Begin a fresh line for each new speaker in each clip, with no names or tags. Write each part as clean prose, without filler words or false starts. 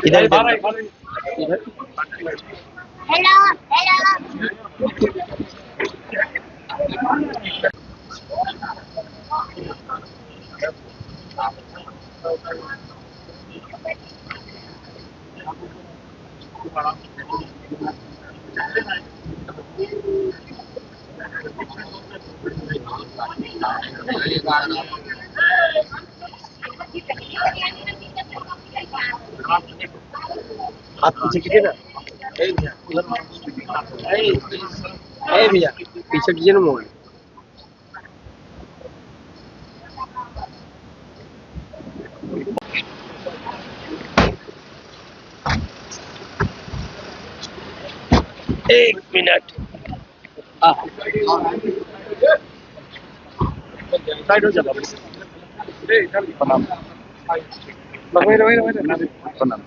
इधर इधर
hello hello
हाथ पीछे कीजिए ना। भैया पीछे कीजिए ना मोबाइल। एक मिनट साइड हो जा प्रणाम। प्रणाम।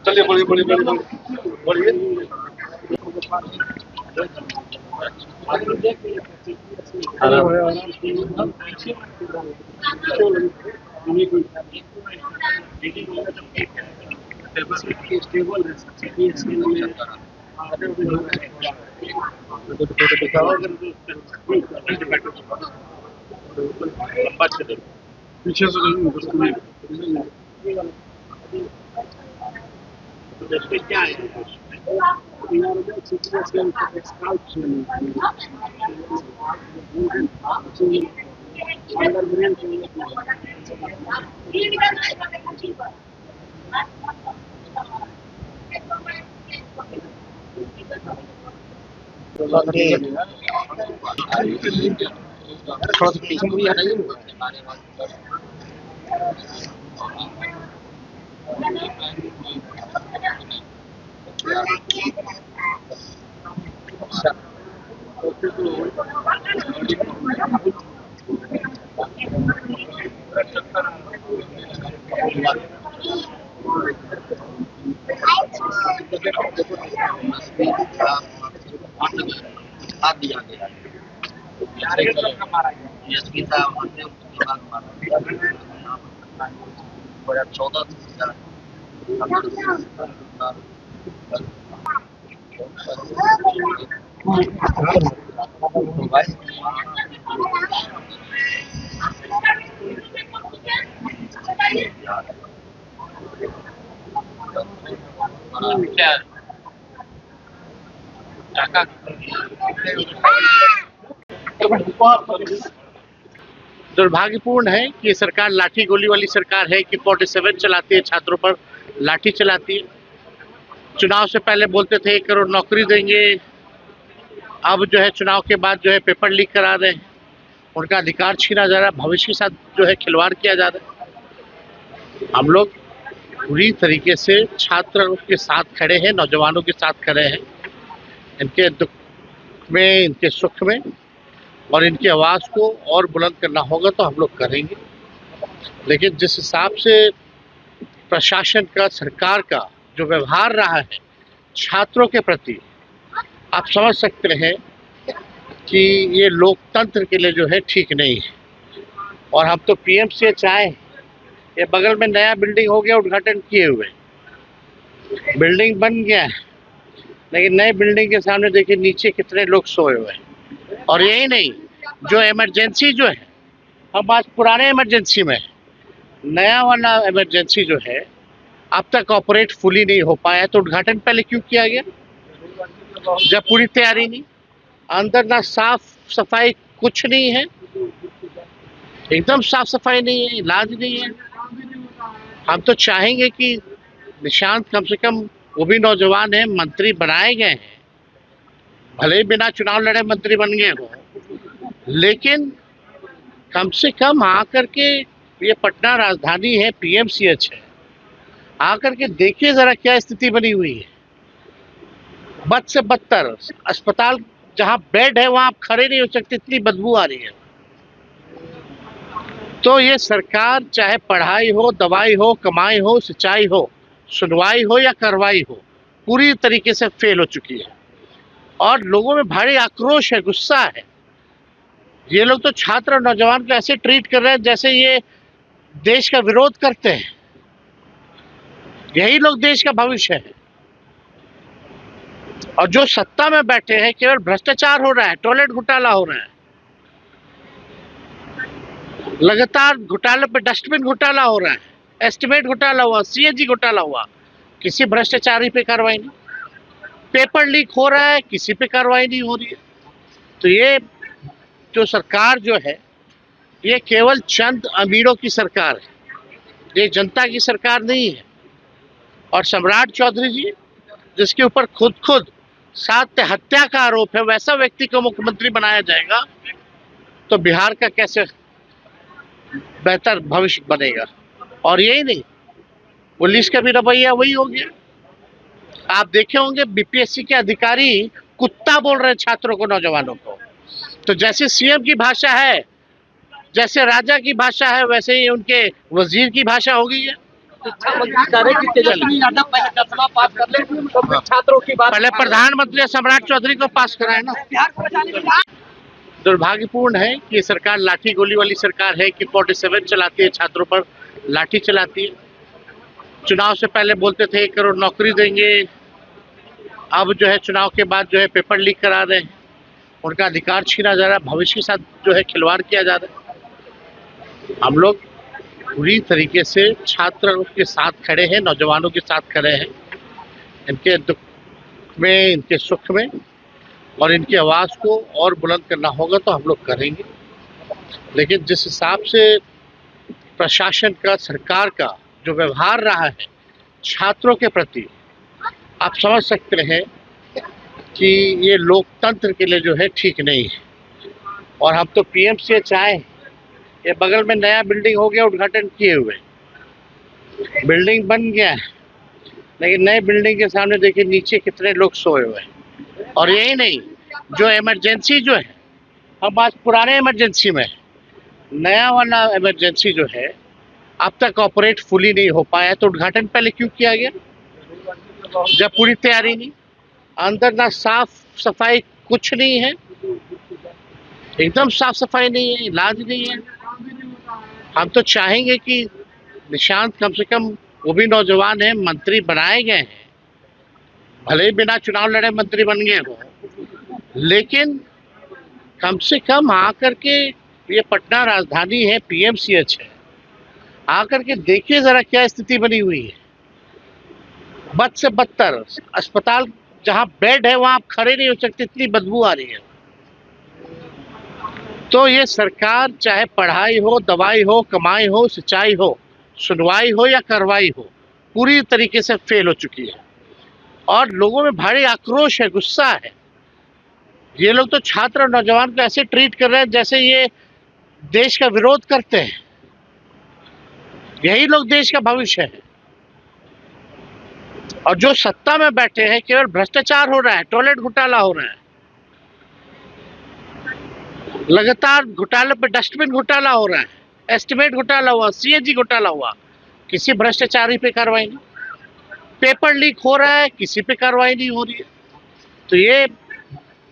चलिए बोलिए बोलिए बोलिए बोलिए। पीछे से क्या है थोड़ा सा पीछे मुझे हटाइए। दुर्भाग्यपूर्ण है कि ये सरकार लाठी गोली वाली सरकार है कि 47 चलाती है, छात्रों पर लाठी चलाती है। चुनाव से पहले बोलते थे 1 करोड़ नौकरी देंगे, अब जो है चुनाव के बाद जो है पेपर लीक करा रहे हैं, उनका अधिकार छीना जा रहा है, भविष्य के साथ जो है खिलवाड़ किया जा रहा है। हम लोग पूरी तरीके से छात्रों के साथ खड़े हैं, नौजवानों के साथ खड़े हैं, इनके दुख में, इनके सुख में, और इनकी आवाज़ को और बुलंद करना होगा तो हम लोग करेंगे। लेकिन जिस हिसाब से प्रशासन का, सरकार का जो व्यवहार रहा है छात्रों के प्रति, आप समझ सकते हैं कि ये लोकतंत्र के लिए जो है ठीक नहीं है। और हम तो पीएमसीएच आए, ये बगल में नया बिल्डिंग हो गया उद्घाटन किए हुए, बिल्डिंग बन गया है, लेकिन नए बिल्डिंग के सामने देखिए नीचे कितने लोग सोए हुए हैं। और यही नहीं, जो इमरजेंसी जो है, हम आज पुराने इमरजेंसी में, नया वाला इमरजेंसी जो है अब तक ऑपरेट फुली नहीं हो पाया, तो उद्घाटन पहले क्यों किया गया जब पूरी तैयारी नहीं? अंदर ना साफ सफाई कुछ नहीं है, एकदम साफ सफाई नहीं है, इलाज नहीं है। हम तो चाहेंगे कि निशांत कम से कम वो भी नौजवान है, मंत्री बनाए गए हैं, भले ही बिना चुनाव लड़े मंत्री बन गए हो, लेकिन कम से कम आकर के, ये पटना राजधानी है, पीएमसीएच है, आकर के देखिए जरा क्या स्थिति बनी हुई है। बद से बदतर अस्पताल, जहां बेड है वहां आप खड़े नहीं हो सकते, इतनी बदबू आ रही है। तो ये सरकार चाहे पढ़ाई हो, दवाई हो, कमाई हो, सिंचाई हो, सुनवाई हो या कार्रवाई हो, पूरी तरीके से फेल हो चुकी है और लोगों में भारी आक्रोश है, गुस्सा है। ये लोग तो छात्र और नौजवान को ऐसे ट्रीट कर रहे हैं जैसे ये देश का विरोध करते हैं। यही लोग देश का भविष्य है और जो सत्ता में बैठे हैं केवल भ्रष्टाचार हो रहा है, टॉयलेट घोटाला हो रहा है, लगातार घोटाले पे डस्टबिन घोटाला हो रहा है, एस्टिमेट घोटाला हुआ, सीएजी घोटाला हुआ, किसी भ्रष्टाचारी पे कार्रवाई नहीं। पेपर लीक हो रहा है, किसी पे कार्रवाई नहीं हो रही है। तो ये जो सरकार जो है, ये केवल चंद अमीरों की सरकार है, ये जनता की सरकार नहीं है। और सम्राट चौधरी जी, जिसके ऊपर खुद साथ हत्या का आरोप है, वैसा व्यक्ति को मुख्यमंत्री बनाया जाएगा तो बिहार का कैसे बेहतर भविष्य बनेगा। और यही नहीं, पुलिस का भी रवैया वही हो गया। आप देखे होंगे बीपीएससी के अधिकारी कुत्ता बोल रहे हैं छात्रों को, नौजवानों को। तो जैसे सीएम की भाषा है, जैसे राजा की भाषा है, वैसे ही उनके वजीर की भाषा हो गई है। पहले प्रधानमंत्री सम्राट चौधरी को पास कराए ना। दुर्भाग्यपूर्ण है कि ये सरकार लाठी गोली वाली सरकार है कि 47 चलाती है, छात्रों पर लाठी चलाती है। चुनाव से पहले बोलते थे 1 करोड़ नौकरी देंगे, अब जो है चुनाव के बाद जो है पेपर लीक करा रहे हैं, उनका अधिकार छीना जा रहा है, भविष्य के साथ जो है खिलवाड़ किया जा रहा है। हम लोग पूरी तरीके से छात्रों के साथ खड़े हैं, नौजवानों के साथ खड़े हैं, इनके दुख में, इनके सुख में, और इनकी आवाज़ को और बुलंद करना होगा तो हम लोग करेंगे। लेकिन जिस हिसाब से प्रशासन का, सरकार का जो व्यवहार रहा है छात्रों के प्रति, आप समझ सकते हैं कि ये लोकतंत्र के लिए जो है ठीक नहीं है। और हम तो पीएमसीएच आए, ये बगल में नया बिल्डिंग हो गया उद्घाटन किए हुए, बिल्डिंग बन गया है, लेकिन नए बिल्डिंग के सामने देखिए नीचे कितने लोग सोए हुए हैं। और यही नहीं, जो इमरजेंसी जो है, हम आज पुराने इमरजेंसी में, नया वाला इमरजेंसी जो है अब तक ऑपरेट फुली नहीं हो पाया। तो उद्घाटन पहले क्यों किया गया जब पूरी तैयारी नहीं? अंदर ना साफ सफाई, कुछ नहीं है, एकदम साफ सफाई नहीं है, इलाज नहीं है। हम तो चाहेंगे कि निशांत कम से कम वो भी नौजवान है, मंत्री बनाए गए हैं, भले ही बिना चुनाव लड़े मंत्री बन गए हो, लेकिन कम से कम आकर के, ये पटना राजधानी है, पीएमसीएच है, आकर के देखिए जरा क्या स्थिति बनी हुई है। बद से बदतर अस्पताल, जहां बेड है वहां आप खड़े नहीं हो सकते, इतनी बदबू आ रही है। तो ये सरकार चाहे पढ़ाई हो, दवाई हो, कमाई हो, सिंचाई हो, सुनवाई हो या कार्रवाई हो, पूरी तरीके से फेल हो चुकी है और लोगों में भारी आक्रोश है, गुस्सा है। ये लोग तो छात्र और नौजवान को ऐसे ट्रीट कर रहे हैं जैसे ये देश का विरोध करते हैं। यही लोग देश का भविष्य है और जो सत्ता में बैठे हैं केवल भ्रष्टाचार हो रहा है, टॉयलेट घोटाला हो रहा है, लगातार घोटाले पे डस्टबिन घोटाला हो रहा है, एस्टिमेट घोटाला हुआ, सीएजी घोटाला हुआ, किसी भ्रष्टाचारी पे कार्रवाई नहीं। पेपर लीक हो रहा है, किसी पे कार्रवाई नहीं हो रही है। तो ये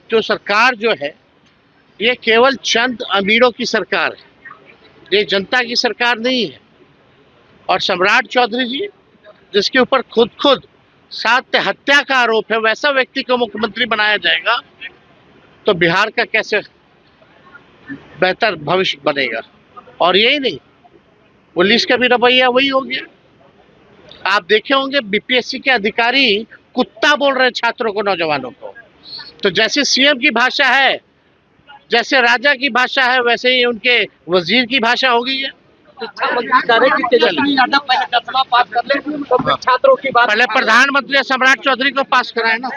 जो सरकार जो है, ये केवल चंद अमीरों की सरकार है, ये जनता की सरकार नहीं है। और सम्राट चौधरी जी, जिसके ऊपर खुद साथ हत्या का आरोप है, वैसा व्यक्ति को मुख्यमंत्री बनाया जाएगा तो बिहार का कैसे बेहतर भविष्य बनेगा। और यही नहीं, पुलिस का भी रवैया वही हो गया। आप देखे होंगे बीपीएससी के अधिकारी कुत्ता बोल रहे हैं छात्रों को, नौजवानों को। तो जैसे सीएम की भाषा है, जैसे राजा की भाषा है, वैसे ही उनके वजीर की भाषा हो गई है।
शिक्षा मंत्री कह रहे हैं कि तेजस्वी यादव पहले 10वां पास कर ले तो फिर छात्रों की बात।
पहले प्रधानमंत्री सम्राट चौधरी को पास कराए ना।